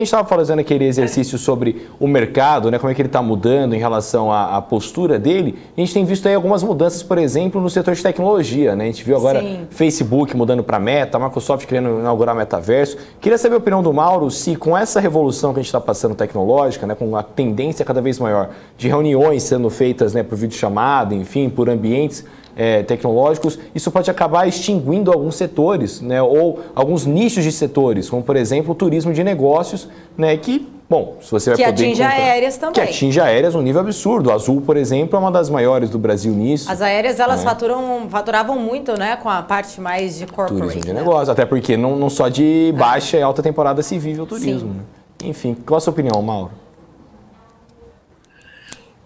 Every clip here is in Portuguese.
A gente estava fazendo aquele exercício sobre o mercado, né, como é que ele está mudando em relação à postura dele. A gente tem visto aí algumas mudanças, por exemplo, no setor de tecnologia, né? A gente viu agora Facebook mudando para Meta, a Microsoft querendo inaugurar metaverso. Queria saber a opinião do Mauro, se com essa revolução que a gente está passando tecnológica, né, com a tendência cada vez maior de reuniões sendo feitas, né, por videochamada, enfim, por ambientes tecnológicos, isso pode acabar extinguindo alguns setores, né, ou alguns nichos de setores, como por exemplo o turismo de negócios, né, que, bom, se você vai que poder atinge aéreas também. Que atinge aéreas um nível absurdo. A Azul, por exemplo, é uma das maiores do Brasil nisso. As aéreas, elas faturavam muito, né, com a parte mais de corporate. Turismo de negócio, até porque não só de baixa e alta temporada se vive o turismo. Né? Enfim, qual a sua opinião, Mauro?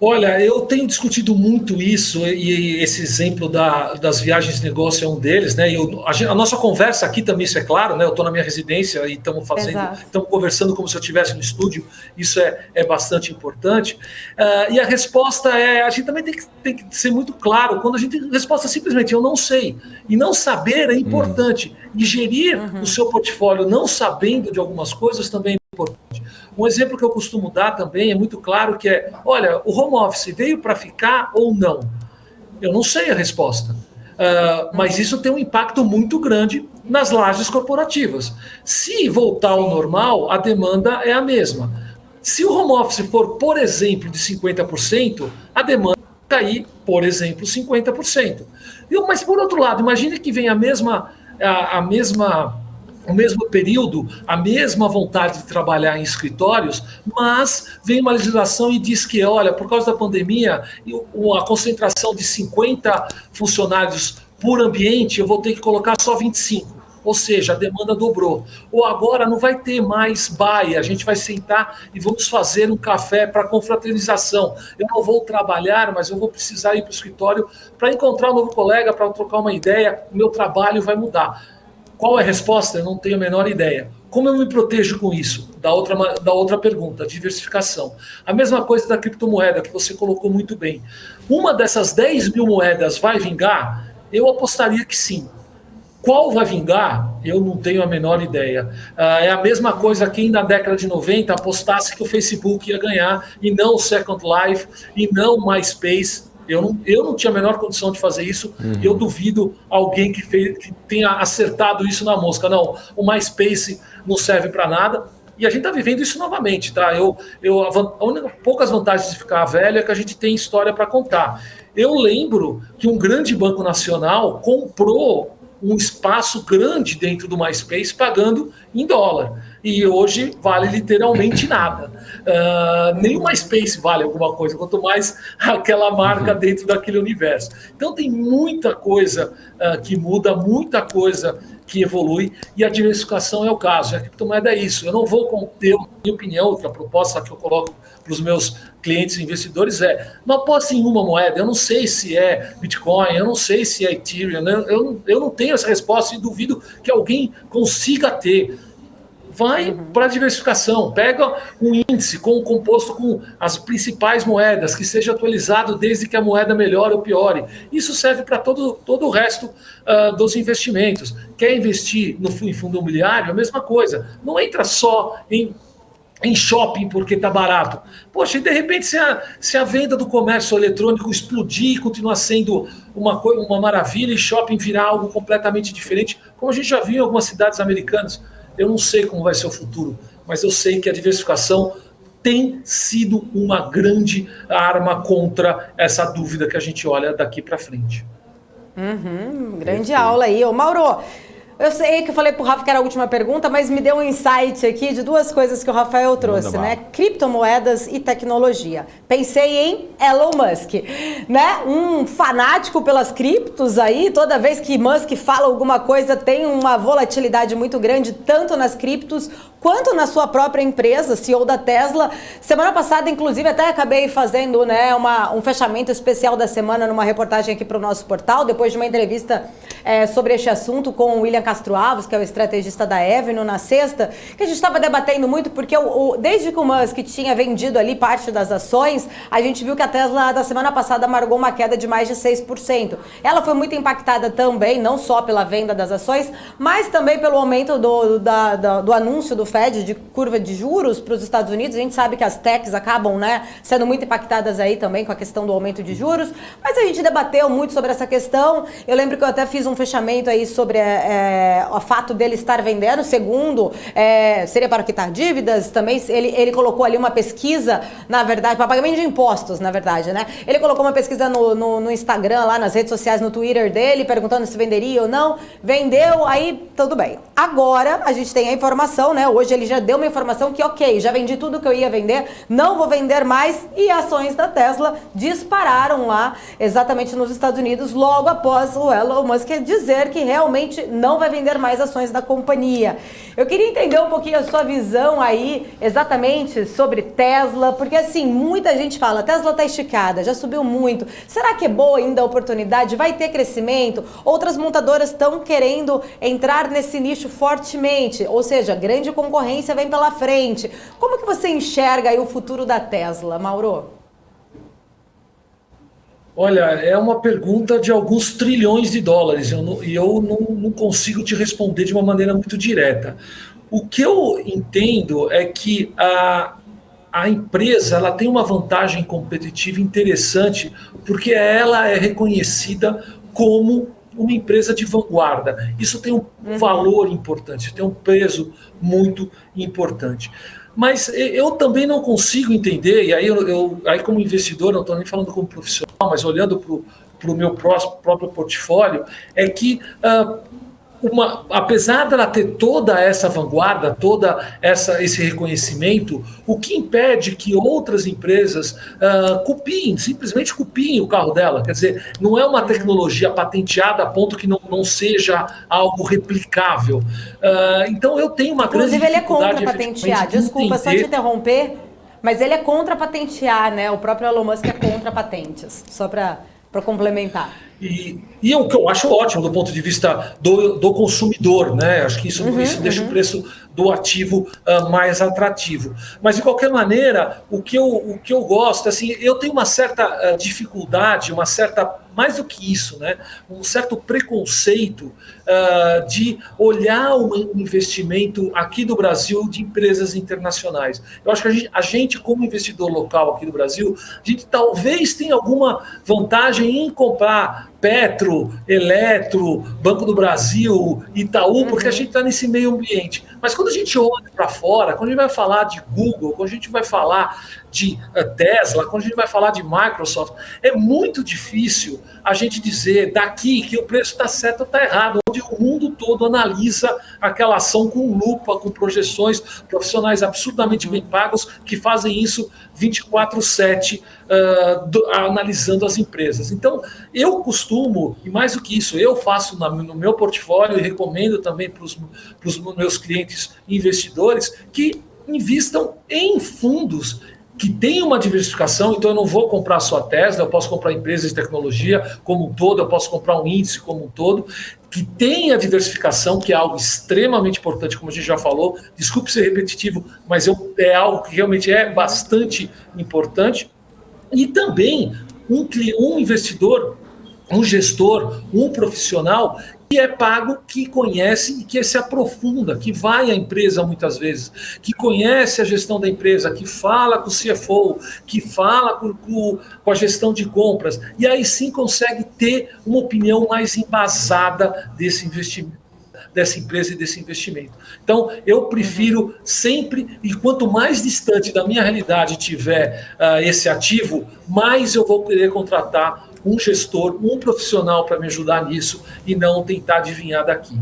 Olha, eu tenho discutido muito isso e esse exemplo das viagens de negócio é um deles, né? A nossa conversa aqui também, isso é claro, né? Eu estou na minha residência e estamos conversando como se eu estivesse no estúdio, isso é bastante importante. E a resposta a gente também tem que ser muito claro, quando a gente resposta simplesmente, eu não sei. E não saber é importante. E gerir o seu portfólio não sabendo de algumas coisas também é importante. Um exemplo que eu costumo dar também é muito claro que olha, o home office veio para ficar ou não? Eu não sei a resposta, mas isso tem um impacto muito grande nas lajes corporativas. Se voltar ao normal, a demanda é a mesma. Se o home office for, por exemplo, de 50%, a demanda vai cair, por exemplo, 50%. Mas, por outro lado, imagine que vem o mesmo período, a mesma vontade de trabalhar em escritórios, mas vem uma legislação e diz que, olha, por causa da pandemia, a concentração de 50 funcionários por ambiente, eu vou ter que colocar só 25. Ou seja, a demanda dobrou. Ou agora não vai ter mais baia, a gente vai sentar e vamos fazer um café para confraternização. Eu não vou trabalhar, mas eu vou precisar ir para o escritório para encontrar um novo colega, para trocar uma ideia, o meu trabalho vai mudar. Qual é a resposta? Eu não tenho a menor ideia. Como eu me protejo com isso? Da outra pergunta, diversificação. A mesma coisa da criptomoeda, que você colocou muito bem. Uma dessas 10 mil moedas vai vingar? Eu apostaria que sim. Qual vai vingar? Eu não tenho a menor ideia. É a mesma coisa que na década de 90 apostasse que o Facebook ia ganhar, e não o Second Life, e não o MySpace. Eu não tinha a menor condição de fazer isso. Eu duvido alguém que tenha acertado isso na mosca. Não, o MySpace não serve para nada. E a gente está vivendo isso novamente, tá? Poucas vantagens de ficar velho é que a gente tem história para contar. Eu lembro que um grande banco nacional comprou um espaço grande dentro do MySpace pagando em dólar. E hoje vale literalmente nada. Nem o MySpace vale alguma coisa, quanto mais aquela marca dentro daquele universo. Então tem muita coisa que muda, muita coisa que evolui, e a diversificação é o caso. A criptomoeda é isso. Eu não vou ter, na minha opinião, que a proposta que eu coloco para os meus clientes e investidores não aposte em uma moeda. Eu não sei se é Bitcoin, eu não sei se é Ethereum, eu não tenho essa resposta e duvido que alguém consiga ter. Vai para a diversificação, pega um índice composto com as principais moedas, que seja atualizado desde que a moeda melhore ou piore. Isso serve para todo o resto dos investimentos. Quer investir em fundo imobiliário? A mesma coisa. Não entra só em shopping porque está barato. Poxa, e de repente se a venda do comércio eletrônico explodir e continuar sendo uma maravilha e shopping virar algo completamente diferente, como a gente já viu em algumas cidades americanas. Eu não sei como vai ser o futuro, mas eu sei que a diversificação tem sido uma grande arma contra essa dúvida que a gente olha daqui para frente. Grande aula aí. Ô, Mauro, eu sei que eu falei pro Rafa que era a última pergunta, mas me deu um insight aqui de duas coisas que o Rafael trouxe, né? Criptomoedas e tecnologia. Pensei em Elon Musk, né? Um fanático pelas criptos aí, toda vez que Musk fala alguma coisa tem uma volatilidade muito grande, tanto nas criptos quanto na sua própria empresa, CEO da Tesla. Semana passada, inclusive, até acabei fazendo, né, um fechamento especial da semana numa reportagem aqui para o nosso portal, depois de uma entrevista sobre este assunto com o William Castro Alves, que é o estrategista da Avenue, na sexta, que a gente estava debatendo muito, porque desde que o Musk tinha vendido ali parte das ações, a gente viu que a Tesla, da semana passada, amargou uma queda de mais de 6%. Ela foi muito impactada também, não só pela venda das ações, mas também pelo aumento do anúncio do Fed de curva de juros para os Estados Unidos. A gente sabe que as techs acabam, né, sendo muito impactadas aí também com a questão do aumento de juros, mas a gente debateu muito sobre essa questão. Eu lembro que eu até fiz um fechamento aí sobre o fato dele estar vendendo, segundo, seria para quitar dívidas, também ele colocou ali uma pesquisa, na verdade, para pagamento de impostos, na verdade, né? Ele colocou uma pesquisa no Instagram, lá nas redes sociais, no Twitter dele, perguntando se venderia ou não. Vendeu, aí tudo bem. Agora a gente tem a informação, né? Hoje ele já deu uma informação que, ok, já vendi tudo que eu ia vender, não vou vender mais, e ações da Tesla dispararam lá, exatamente nos Estados Unidos, logo após o Elon Musk dizer que realmente não vai vender mais ações da companhia. Eu queria entender um pouquinho a sua visão aí, exatamente sobre Tesla, porque assim, muita gente fala, Tesla está esticada, já subiu muito, será que é boa ainda a oportunidade? Vai ter crescimento? Outras montadoras estão querendo entrar nesse nicho fortemente, ou seja, grande concorrência vem pela frente. Como que você enxerga aí o futuro da Tesla, Mauro? Olha, é uma pergunta de alguns trilhões de dólares e eu não consigo te responder de uma maneira muito direta. O que eu entendo é que a empresa ela tem uma vantagem competitiva interessante porque ela é reconhecida como uma empresa de vanguarda. Isso tem um valor importante, tem um peso muito importante. Mas eu também não consigo entender, e aí, aí como investidor, não estou nem falando como profissional, mas olhando para o meu próprio portfólio, é que apesar dela ter toda essa vanguarda, esse reconhecimento, o que impede que outras empresas simplesmente copiem o carro dela? Quer dizer, não é uma tecnologia patenteada a ponto que não seja algo replicável. Então eu tenho uma grande dificuldade... Inclusive ele é contra patentear, desculpa só te interromper, mas ele é contra patentear, né? O próprio Elon Musk é contra patentes, só para complementar. E o que eu acho ótimo do ponto de vista do consumidor, né? Acho que isso deixa o preço do ativo mais atrativo. Mas, de qualquer maneira, o que eu gosto, assim, eu tenho uma certa dificuldade, mais do que isso, né? Um certo preconceito de olhar o investimento aqui do Brasil de empresas internacionais. Eu acho que a gente, como investidor local aqui do Brasil, a gente talvez tenha alguma vantagem em comprar Petro, Eletro, Banco do Brasil, Itaú, porque a gente está nesse meio ambiente. Mas quando a gente olha para fora, quando a gente vai falar de Google, quando a gente vai falar de Tesla, quando a gente vai falar de Microsoft, é muito difícil a gente dizer daqui que o preço está certo ou está errado, onde o mundo todo analisa aquela ação com lupa, com projeções, profissionais absurdamente bem pagos que fazem isso 24/7, analisando as empresas. Então, eu costumo, e mais do que isso, eu faço no meu portfólio e recomendo também para os meus clientes investidores que invistam em fundos que tem uma diversificação. Então eu não vou comprar só a Tesla, eu posso comprar empresas de tecnologia como um todo, eu posso comprar um índice como um todo, que tem a diversificação, que é algo extremamente importante, como a gente já falou. Desculpe ser repetitivo, mas é algo que realmente é bastante importante. E também um investidor, um gestor, um profissional que é pago, que conhece e que se aprofunda, que vai à empresa muitas vezes, que conhece a gestão da empresa, que fala com o CFO, que fala com a gestão de compras, e aí sim consegue ter uma opinião mais embasada desse investimento, dessa empresa e desse investimento. Então, eu prefiro sempre, e quanto mais distante da minha realidade tiver esse ativo, mais eu vou querer contratar um gestor, um profissional para me ajudar nisso e não tentar adivinhar daqui.